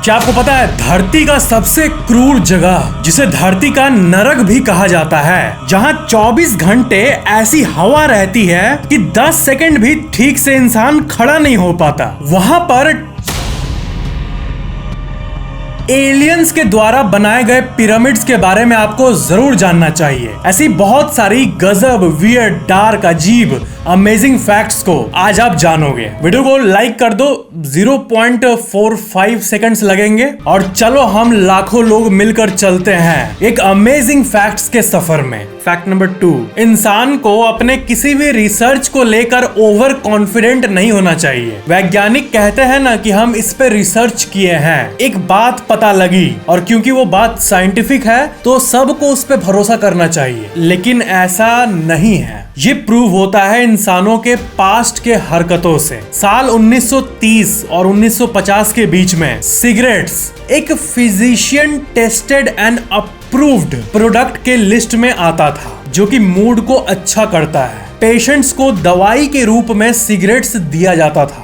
क्या आपको पता है धरती का सबसे क्रूर जगह जिसे धरती का नरक भी कहा जाता है, जहां 24 घंटे ऐसी हवा रहती है कि 10 सेकंड भी ठीक से इंसान खड़ा नहीं हो पाता, वहां पर एलियंस के द्वारा बनाए गए पिरामिड्स के बारे में आपको जरूर जानना चाहिए। ऐसी बहुत सारी गजब, वियर्ड, डार्क, अजीब, अमेजिंग फैक्ट्स को आज आप जानोगे। वीडियो को लाइक कर दो, 0.45 सेकंड्स लगेंगे और चलो हम लाखों लोग मिलकर चलते हैं एक अमेजिंग फैक्ट्स के सफर में। फैक्ट नंबर 2, इंसान को अपने किसी भी रिसर्च को लेकर ओवर कॉन्फिडेंट नहीं होना चाहिए। वैज्ञानिक कहते हैं ना कि हम इस पे रिसर्च किए हैं, एक बात पता लगी और क्योंकि वो बात साइंटिफिक है तो सबको उस पे भरोसा करना चाहिए, लेकिन ऐसा नहीं है। ये प्रूव होता है इंसानों के पास्ट के हरकतों से। साल 1930 और 1950 के बीच में सिगरेट्स एक physician tested and approved product के लिस्ट में आता था, जो कि मूड को अच्छा करता है। पेशेंट्स को दवाई के रूप में सिगरेट्स दिया जाता था।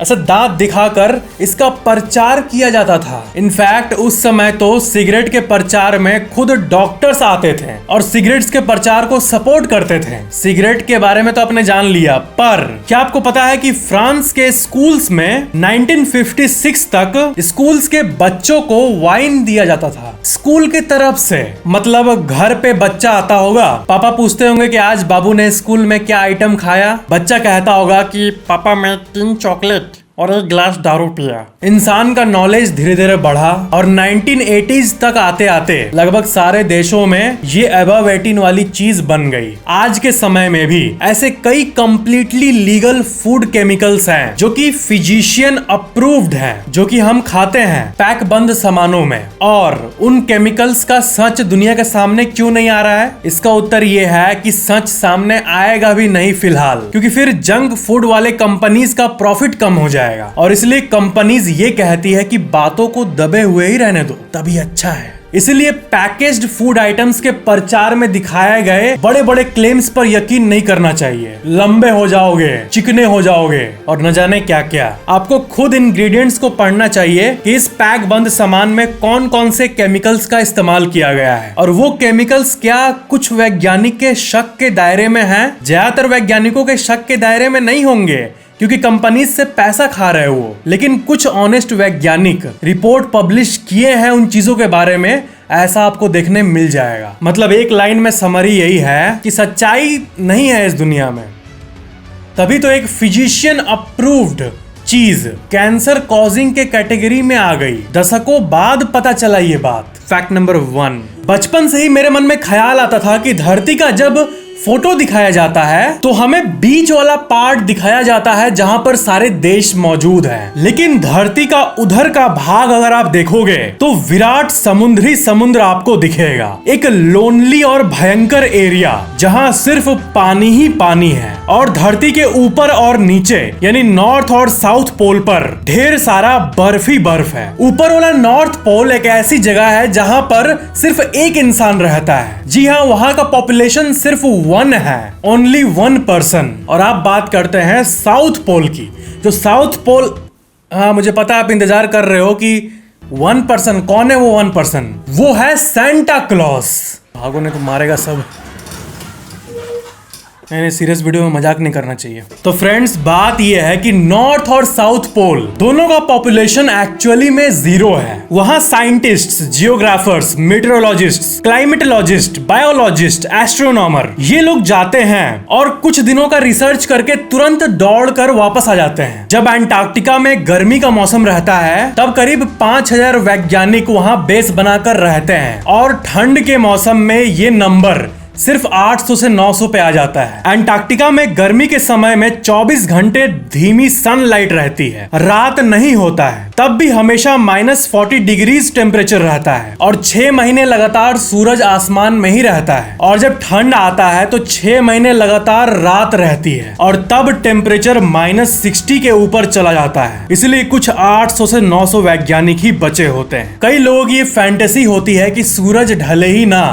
ऐसा दांत दिखाकर इसका प्रचार किया जाता था। इनफैक्ट उस समय तो सिगरेट के प्रचार में खुद डॉक्टर्स आते थे और सिगरेट्स के प्रचार को सपोर्ट करते थे। सिगरेट के बारे में तो आपने जान लिया, पर क्या आपको पता है कि फ्रांस के स्कूल्स में 1956 तक स्कूल्स के बच्चों को वाइन दिया जाता था स्कूल की तरफ से। मतलब घर पे बच्चा आता होगा, पापा पूछते होंगे कि आज बाबू ने स्कूल में क्या आइटम खाया। बच्चा कहता होगा कि पापा मैं 3 चॉकलेट और 1 ग्लास दारू पिया। इंसान का नॉलेज धीरे धीरे बढ़ा और 1980s तक आते आते लगभग सारे देशों में ये अबव 18 वाली चीज बन गई। आज के समय में भी ऐसे कई कंप्लीटली लीगल फूड केमिकल्स हैं जो कि फिजिशियन अप्रूव्ड हैं, जो कि हम खाते हैं पैक बंद सामानों में। और उन केमिकल्स का सच दुनिया के सामने क्यों नहीं आ रहा है? इसका उत्तर ये है कि सच सामने आएगा भी नहीं फिलहाल, क्योंकि फिर जंक फूड वाले कंपनीज का प्रॉफिट कम हो जाएगा और इसलिए कंपनीज ये कहती है कि बातों को दबे हुए ही रहने दो तभी अच्छा है। इसलिए पैकेज्ड फूड आइटम्स के प्रचार में दिखाए गए बड़े बड़े क्लेम्स पर यकीन नहीं करना चाहिए। लंबे हो जाओगे, चिकने हो जाओगे और न जाने क्या क्या। आपको खुद इंग्रेडिएंट्स को पढ़ना चाहिए कि इस पैक बंद सामान में कौन कौन से केमिकल्स का इस्तेमाल किया गया है और वो केमिकल्स क्या कुछ वैज्ञानिक के शक के दायरे में है। ज्यादातर वैज्ञानिकों के शक के दायरे में नहीं होंगे क्योंकि कंपनीज से पैसा खा रहे हो, लेकिन कुछ ऑनेस्ट वैज्ञानिक रिपोर्ट पब्लिश किए हैं उन चीजों के बारे में, ऐसा आपको देखने मिल जाएगा। मतलब एक लाइन में समरी यही है कि सच्चाई नहीं है इस दुनिया में। तभी तो एक फिजिशियन अप्रूव्ड चीज कैंसर कॉजिंग के कैटेगरी में आ गई। दशकों बाद पता चला ये बात। फैक्ट नंबर 1, बचपन से ही मेरे मन में ख्याल आता था कि धरती का जब फोटो दिखाया जाता है तो हमें बीच वाला पार्ट दिखाया जाता है जहां पर सारे देश मौजूद हैं, लेकिन धरती का उधर का भाग अगर आप देखोगे तो विराट समुद्र आपको दिखेगा। एक लोनली और भयंकर एरिया जहां सिर्फ पानी ही पानी है और धरती के ऊपर और नीचे यानी नॉर्थ और साउथ पोल पर ढेर सारा बर्फ ही बर्फ है। ऊपर वाला नॉर्थ पोल एक ऐसी जगह है जहां पर सिर्फ एक इंसान रहता है। जी हाँ, वहां का पॉपुलेशन सिर्फ 1 है, ओनली 1 पर्सन। और आप बात करते हैं साउथ पोल की। जो साउथ पोल, हाँ मुझे पता आप इंतजार कर रहे हो कि 1 पर्सन कौन है। वो 1 पर्सन वो है सेंटा क्लॉज। भागो ने तो मारेगा सब। सीरियस वीडियो में मजाक नहीं करना चाहिए। तो फ्रेंड्स, बात यह है कि नॉर्थ और साउथ पोल दोनों का पॉपुलेशन एक्चुअली में 0 है। वहां scientists, geographers, meteorologists, climatologist, biologist, astronomer ये लोग जाते हैं और कुछ दिनों का रिसर्च करके तुरंत दौड़कर वापस आ जाते हैं। जब अंटार्कटिका में गर्मी का मौसम रहता है तब करीब 5000 वैज्ञानिक वहां बेस बनाकर रहते हैं और ठंड के मौसम में ये नंबर सिर्फ 800 से 900 पे आ जाता है। अंटार्कटिका में गर्मी के समय में 24 घंटे धीमी सनलाइट रहती है, रात नहीं होता है, तब भी हमेशा -40 डिग्रीज टेम्परेचर रहता है और 6 महीने लगातार सूरज आसमान में ही रहता है। और जब ठंड आता है तो 6 महीने लगातार रात रहती है और तब टेम्परेचर -60 के ऊपर चला जाता है। इसलिए कुछ 800 से 900 वैज्ञानिक ही बचे होते हैं। कई लोग ये फैंटेसी होती है कि सूरज ढले ही ना,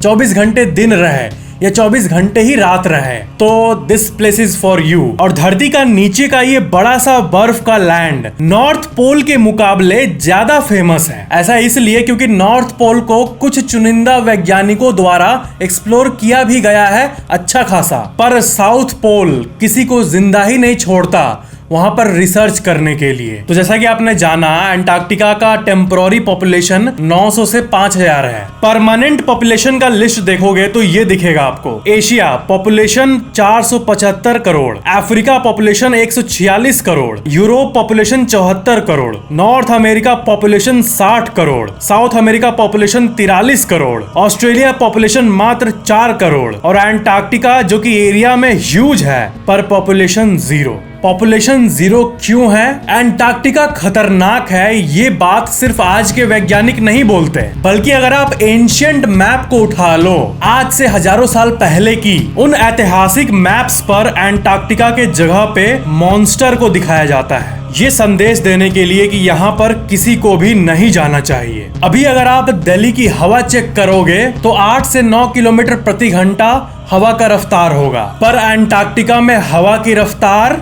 24 घंटे दिन रहे, या 24 घंटे ही रात रहे तो this place is for you. और धरती का नीचे का ये बड़ा सा बर्फ का लैंड नॉर्थ पोल के मुकाबले ज्यादा फेमस है। ऐसा इसलिए क्योंकि नॉर्थ पोल को कुछ चुनिंदा वैज्ञानिकों द्वारा एक्सप्लोर किया भी गया है अच्छा खासा, पर साउथ पोल किसी को जिंदा ही नहीं छोड़ता वहां पर रिसर्च करने के लिए। तो जैसा कि आपने जाना, अंटार्कटिका का टेम्पोररी पॉपुलेशन 900 से 5000 है। परमानेंट पॉपुलेशन का लिस्ट देखोगे तो ये दिखेगा आपको। Asia population 475 crore, Africa population 146 crore, Europe population 74 crore, north America population 60 crore, south America population 43 crore, Australia population मात्र 4 करोड़ और अंटार्कटिका जो कि एरिया में ह्यूज है पर पॉपुलेशन 0। पॉपुलेशन 0 क्यों है? अंटार्कटिका खतरनाक है ये बात सिर्फ आज के वैज्ञानिक नहीं बोलते, बल्कि अगर आप एंशिएंट मैप को उठा लो, आज से हजारों साल पहले की उन ऐतिहासिक मैप्स पर अंटार्कटिका के जगह पे मॉन्स्टर को दिखाया जाता है, ये संदेश देने के लिए कि यहाँ पर किसी को भी नहीं जाना चाहिए। अभी अगर आप दिल्ली की हवा चेक करोगे तो 8 से 9 किलोमीटर प्रति घंटा हवा का रफ्तार होगा, पर अंटार्कटिका में हवा की रफ्तार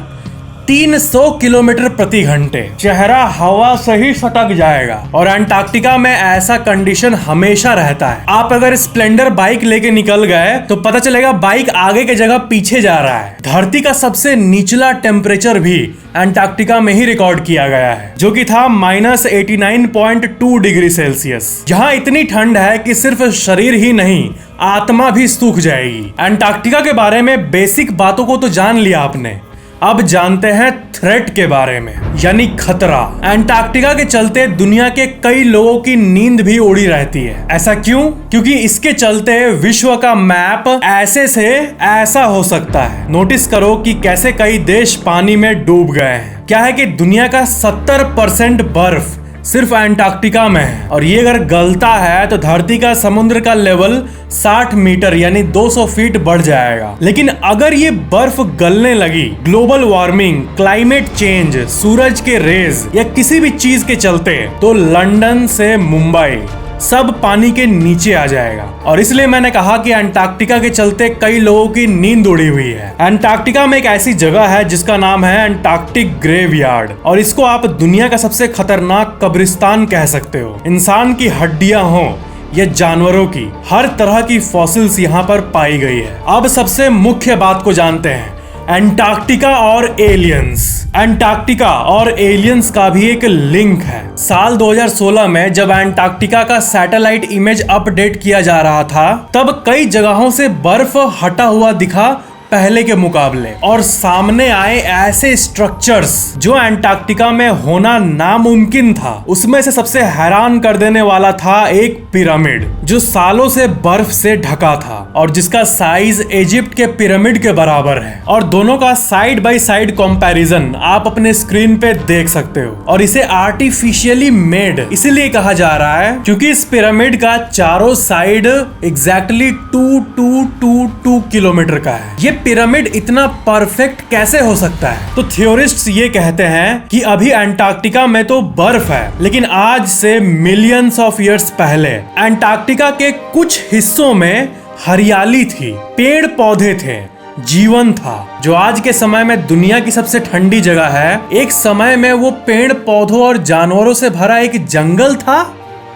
300 किलोमीटर प्रति घंटे। चेहरा हवा से ही सटक जाएगा और अंटार्कटिका में ऐसा कंडीशन हमेशा रहता है। आप अगर स्प्लेंडर बाइक लेके निकल गए तो पता चलेगा बाइक आगे की जगह पीछे जा रहा है। धरती का सबसे निचला टेम्परेचर भी अंटार्कटिका में ही रिकॉर्ड किया गया है, जो कि था -89.2 डिग्री सेल्सियस। यहाँ इतनी ठंड है कि सिर्फ शरीर ही नहीं आत्मा भी सूख जाएगी। अंटार्कटिका के बारे में बेसिक बातों को तो जान लिया आपने, अब जानते हैं थ्रेट के बारे में, यानी खतरा। अंटार्कटिका के चलते दुनिया के कई लोगों की नींद भी उड़ी रहती है। ऐसा क्यों? क्योंकि इसके चलते विश्व का मैप ऐसे से ऐसा हो सकता है। नोटिस करो कि कैसे कई देश पानी में डूब गए हैं। क्या है कि दुनिया का 70% बर्फ सिर्फ अंटार्कटिका में है और ये अगर गलता है तो धरती का समुद्र का लेवल 60 मीटर यानी 200 फीट बढ़ जाएगा। लेकिन अगर ये बर्फ गलने लगी, ग्लोबल वार्मिंग, क्लाइमेट चेंज, सूरज के रेज या किसी भी चीज के चलते, तो लंदन से मुंबई सब पानी के नीचे आ जाएगा। और इसलिए मैंने कहा कि अंटार्कटिका के चलते कई लोगों की नींद उड़ी हुई है। अंटार्कटिका में एक ऐसी जगह है जिसका नाम है अंटार्कटिक ग्रेवयार्ड और इसको आप दुनिया का सबसे खतरनाक कब्रिस्तान कह सकते हो। इंसान की हड्डियां हो या जानवरों की, हर तरह की फॉसिल्स यहाँ पर पाई गई है। अब सबसे मुख्य बात को जानते हैं, अंटार्कटिका और एलियंस। अंटार्कटिका और एलियंस का भी एक लिंक है। साल 2016 में जब अंटार्कटिका का सैटेलाइट इमेज अपडेट किया जा रहा था, तब कई जगहों से बर्फ हटा हुआ दिखा पहले के मुकाबले, और सामने आए ऐसे स्ट्रक्चर्स जो अंटार्कटिका में होना नामुमकिन था। उसमें से सबसे हैरान कर देने वाला था एक पिरामिड जो सालों से बर्फ से ढका था और जिसका साइज इजिप्ट के पिरामिड के बराबर है। और दोनों का साइड बाय साइड कंपैरिजन आप अपने स्क्रीन पे देख सकते हो। और इसे आर्टिफिशियली मेड इसलिए कहा जा रहा है क्योंकि इस पिरामिड का चारों साइड एग्जैक्टली 2 किलोमीटर का है। ये पिरामिड इतना परफेक्ट कैसे हो सकता है? तो थ्योरिस्ट्स ये कहते हैं कि अभी अंटार्कटिका में तो बर्फ है, लेकिन आज से मिलियंस ऑफ ईयर्स पहले अंटार्कटिका के कुछ हिस्सों में हरियाली थी, पेड़ पौधे थे, जीवन था। जो आज के समय में दुनिया की सबसे ठंडी जगह है, एक समय में वो पेड़ पौधों और जानवरों से भरा एक जंगल था।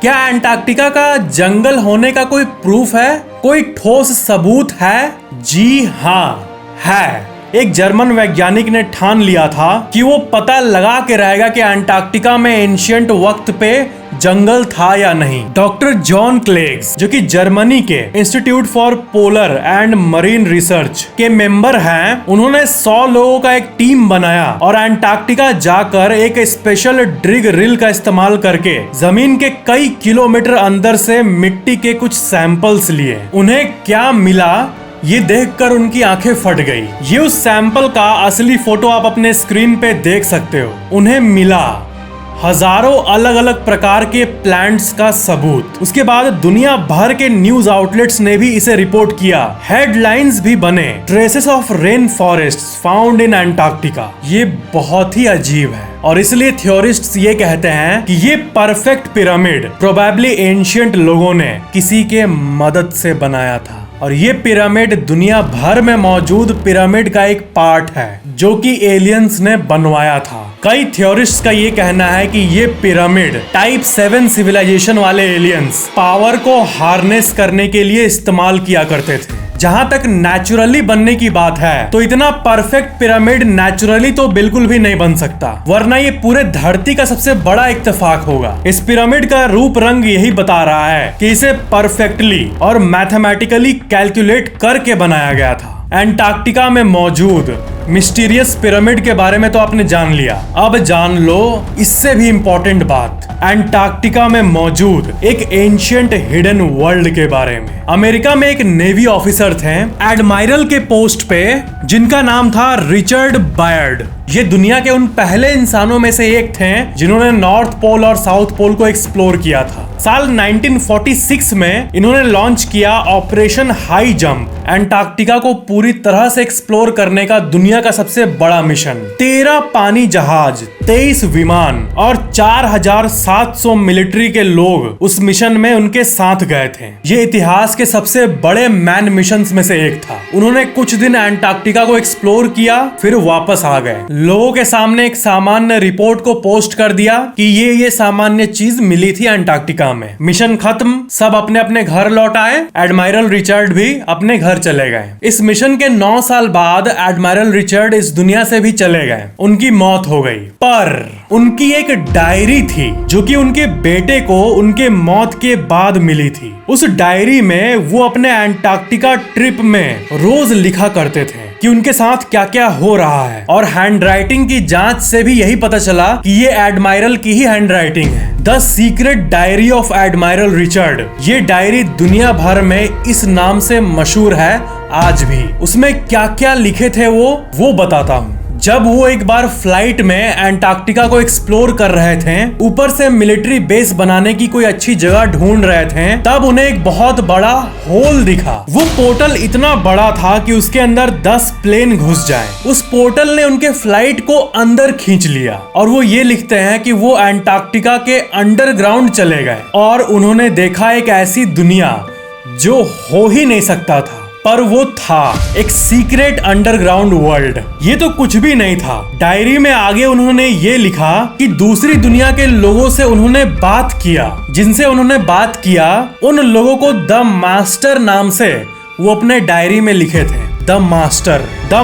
क्या अंटार्कटिका का जंगल होने का कोई प्रूफ है, कोई ठोस सबूत है? जी हाँ है। एक जर्मन वैज्ञानिक ने ठान लिया था कि वो पता लगा के रहेगा कि अंटार्कटिका में एंशिएंट वक्त पे जंगल था या नहीं। डॉक्टर जॉन क्लेग्स, जो कि जर्मनी के institute for polar and marine research के मेंबर हैं, उन्होंने 100 लोगों का एक टीम बनाया और अंटार्कटिका जाकर एक स्पेशल ड्रिग रिल का इस्तेमाल करके जमीन के कई किलोमीटर अंदर से मिट्टी के कुछ सैंपल्स लिए। उन्हें क्या मिला ये देखकर उनकी आंखें फट गई। ये उस सैंपल का असली फोटो आप अपने स्क्रीन पे देख सकते हो। उन्हें मिला हजारों अलग अलग प्रकार के प्लांट्स का सबूत। उसके बाद दुनिया भर के न्यूज आउटलेट्स ने भी इसे रिपोर्ट किया, हेडलाइंस भी बने, traces of rain forests found in Antarctica. ये बहुत ही अजीब है और इसलिए थ्योरिस्ट्स ये कहते हैं कि ये परफेक्ट पिरामिड प्रोबेबली एंशिएंट लोगों ने किसी के मदद से बनाया था। और ये पिरामिड दुनिया भर में मौजूद पिरामिड का एक पार्ट है जो कि एलियंस ने बनवाया था। कई थ्योरिस्ट्स का ये कहना है कि ये पिरामिड टाइप 7 सिविलाइजेशन वाले एलियंस पावर को हार्नेस करने के लिए इस्तेमाल किया करते थे। जहां तक नेचुरली बनने की बात है तो इतना परफेक्ट पिरामिड नेचुरली तो बिल्कुल भी नहीं बन सकता, वरना ये पूरे धरती का सबसे बड़ा इत्तेफाक होगा। इस पिरामिड का रूप रंग यही बता रहा है कि इसे परफेक्टली और मैथमेटिकली कैलकुलेट करके बनाया गया था। एंटार्क्टिका में मौजूद मिस्टीरियस पिरामिड के बारे में तो आपने जान लिया, अब जान लो इससे भी इंपॉर्टेंट बात, एंटार्क्टिका में मौजूद एक एंशिएंट हिडन वर्ल्ड के बारे में। अमेरिका में एक नेवी ऑफिसर थे एडमायरल के पोस्ट पे, जिनका नाम था रिचर्ड बायर्ड। ये दुनिया के उन पहले इंसानों में से एक थे जिन्होंने नॉर्थ पोल और साउथ पोल को एक्सप्लोर किया था। साल 1946 में इन्होंने लॉन्च किया ऑपरेशन हाई जंप, एंटार्क्टिका को पूरी तरह से एक्सप्लोर करने का दुनिया का सबसे बड़ा मिशन। 13 पानी जहाज, 23 विमान और 4700 मिलिट्री के लोग उस मिशन में उनके साथ गए थे। ये इतिहास के सबसे बड़े मैन मिशन में से एक था। उन्होंने कुछ दिन एंटार्क्टिका को एक्सप्लोर किया, फिर वापस आ गए। लोगों के सामने एक सामान्य रिपोर्ट को पोस्ट कर दिया कि ये सामान्य चीज मिली थी एंटार्क्टिका में। मिशन खत्म, सब अपने अपने घर लौट आए। एडमायरल रिचर्ड भी अपने घर चले गए। इस मिशन के 9 साल बाद एडमायरल रिचर्ड इस दुनिया से भी चले गए, उनकी मौत हो गई। पर उनकी एक डायरी थी जो कि उनके बेटे को उनके मौत के बाद मिली थी। उस डायरी में वो अपने एंटार्क्टिका ट्रिप में रोज लिखा करते थे कि उनके साथ क्या क्या हो रहा है, और हैंडराइटिंग की जांच से भी यही पता चला कि ये एडमायरल की ही हैंडराइटिंग है। The secret diary of admiral Richard, ये डायरी दुनिया भर में इस नाम से मशहूर है आज भी। उसमें क्या क्या लिखे थे वो बताता हूँ। जब वो एक बार फ्लाइट में एंटार्क्टिका को एक्सप्लोर कर रहे थे, ऊपर से मिलिट्री बेस बनाने की कोई अच्छी जगह ढूंढ रहे थे, तब उन्हें एक बहुत बड़ा होल दिखा। वो पोर्टल इतना बड़ा था कि उसके अंदर 10 प्लेन घुस जाए। उस पोर्टल ने उनके फ्लाइट को अंदर खींच लिया, और वो ये लिखते हैं कि वो एंटार्क्टिका के अंडरग्राउंड चले गए और उन्होंने देखा एक ऐसी दुनिया जो हो ही नहीं सकता था, पर वो था एक सीक्रेट अंडरग्राउंड वर्ल्ड। ये तो कुछ भी नहीं था। डायरी में आगे उन्होंने ये लिखा कि दूसरी दुनिया के लोगों से उन्होंने बात किया, जिनसे उन्होंने बात किया उन लोगों को द मास्टर नाम से वो अपने डायरी में लिखे थे। द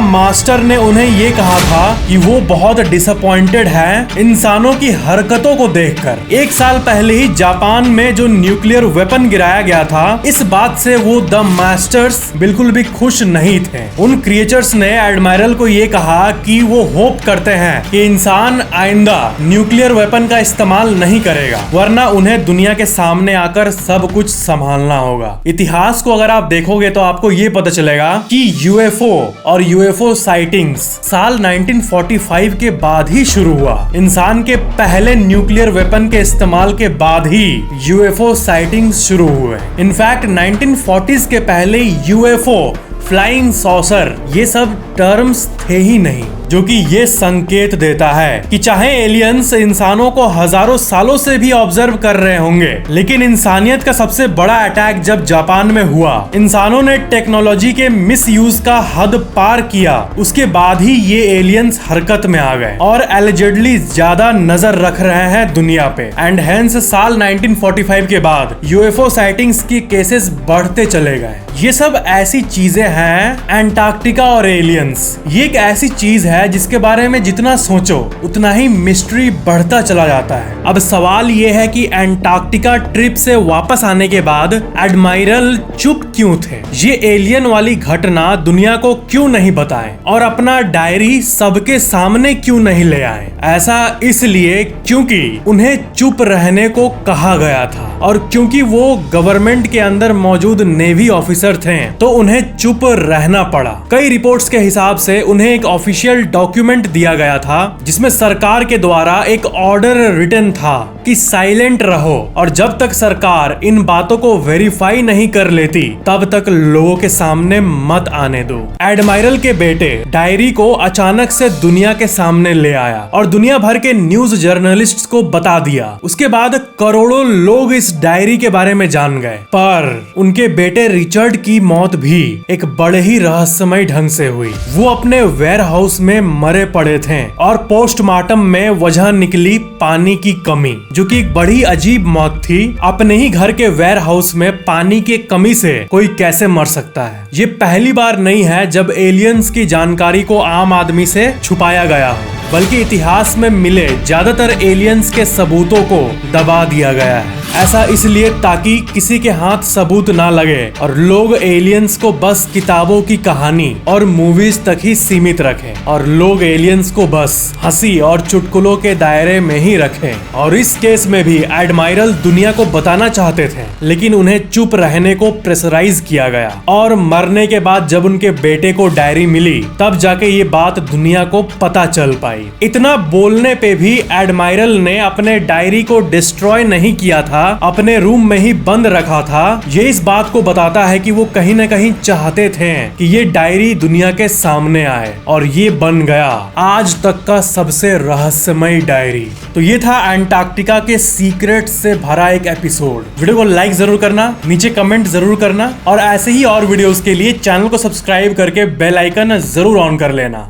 मास्टर ने उन्हें ये कहा था कि वो बहुत डिसअपॉइंटेड है इंसानों की हरकतों को देखकर। 1 साल पहले ही जापान में जो न्यूक्लियर वेपन गिराया गया था, इस बात से वो द मास्टर्स बिल्कुल भी खुश नहीं थे। उन क्रिएचर्स ने एडमायरल को ये कहा कि वो होप करते हैं कि इंसान आइंदा न्यूक्लियर वेपन का इस्तेमाल नहीं करेगा, वरना उन्हें दुनिया के सामने आकर सब कुछ संभालना होगा। इतिहास को अगर आप देखोगे तो आपको ये पता चलेगा कि यूएफओ और यूएफओ साइटिंग्स साल 1945 के बाद ही शुरू हुआ। इंसान के पहले न्यूक्लियर वेपन के इस्तेमाल के बाद ही यूएफओ साइटिंग्स शुरू हुए। इनफैक्ट 1940s के पहले यूएफओ, फ्लाइंग सॉसर, ये सब टर्म्स थे ही नहीं, जो कि ये संकेत देता है कि चाहे एलियंस इंसानों को हजारों सालों से भी ऑब्जर्व कर रहे होंगे, लेकिन इंसानियत का सबसे बड़ा अटैक जब जापान में हुआ, इंसानों ने टेक्नोलॉजी के मिसयूज का हद पार किया, उसके बाद ही ये एलियंस हरकत में आ गए और एलिजेडली ज्यादा नजर रख रहे हैं दुनिया पे। एंड हेंस साल 1945 के बाद यूएफओ साइटिंग्स की केसेस बढ़ते चले गए। ये सब ऐसी चीजें हैं एंटार्क्टिका और एलियंस, ये एक ऐसी चीज है जिसके बारे में जितना सोचो उतना ही मिस्ट्री बढ़ता चला जाता है। अब सवाल ये है कि एंटार्क्टिका ट्रिप से वापस आने के बाद एडमायरल चुप क्यों थे? ये एलियन वाली घटना दुनिया को क्यों नहीं बताए और अपना डायरी सबके सामने क्यों नहीं ले आए? ऐसा इसलिए क्योंकि उन्हें चुप रहने को कहा गया था, और क्योंकि वो गवर्नमेंट के अंदर मौजूद नेवी ऑफिसर थे तो उन्हें चुप रहना पड़ा। कई रिपोर्ट्स के हिसाब से उन्हें एक ऑफिशियल डॉक्यूमेंट दिया गया था जिसमें सरकार के द्वारा एक ऑर्डर रिटन था कि साइलेंट रहो और जब तक सरकार इन बातों को वेरीफाई नहीं कर लेती तब तक लोगों के सामने मत आने दो। एडमायरल के बेटे डायरी को अचानक से दुनिया के सामने ले आया और दुनिया भर के न्यूज जर्नलिस्ट्स को बता दिया। उसके बाद करोड़ों लोग इस डायरी के बारे में जान गए, पर उनके बेटे रिचर्ड की मौत भी एक बड़े ही रहस्यमय ढंग से हुई। वो अपने वेयर हाउस में मरे पड़े थे और पोस्टमार्टम में वजह निकली पानी की कमी, जो कि एक बड़ी अजीब मौत थी। अपने ही घर के वेयर हाउस में पानी की कमी से कोई कैसे मर सकता है। ये पहली बार नहीं है जब एलियंस की जानकारी को आम आदमी से छुपाया गया हो, बल्कि इतिहास में मिले ज्यादातर एलियंस के सबूतों को दबा दिया गया है। ऐसा इसलिए ताकि किसी के हाथ सबूत ना लगे और लोग एलियंस को बस किताबों की कहानी और मूवीज तक ही सीमित रखें और लोग एलियंस को बस हंसी और चुटकुलों के दायरे में ही रखें। और इस केस में भी एडमायरल दुनिया को बताना चाहते थे, लेकिन उन्हें चुप रहने को प्रेशराइज किया गया और मरने के बाद जब उनके बेटे को डायरी मिली तब जाके ये बात दुनिया को पता चल पाई। इतना बोलने पे भी एडमायरल ने अपने डायरी को डिस्ट्रॉय नहीं किया था, अपने रूम में ही बंद रखा था। ये इस बात को बताता है कि वो कहीं ना कहीं चाहते थे कि ये डायरी दुनिया के सामने आए और ये बन गया आज तक का सबसे रहस्यमय डायरी। तो ये था अंटार्कटिका के सीक्रेट से भरा एक एपिसोड। वीडियो को लाइक जरूर करना, नीचे कमेंट जरूर करना और ऐसे ही और वीडियोस के लिए चैनल को सब्सक्राइब करके बेल आइकन जरूर ऑन कर लेना।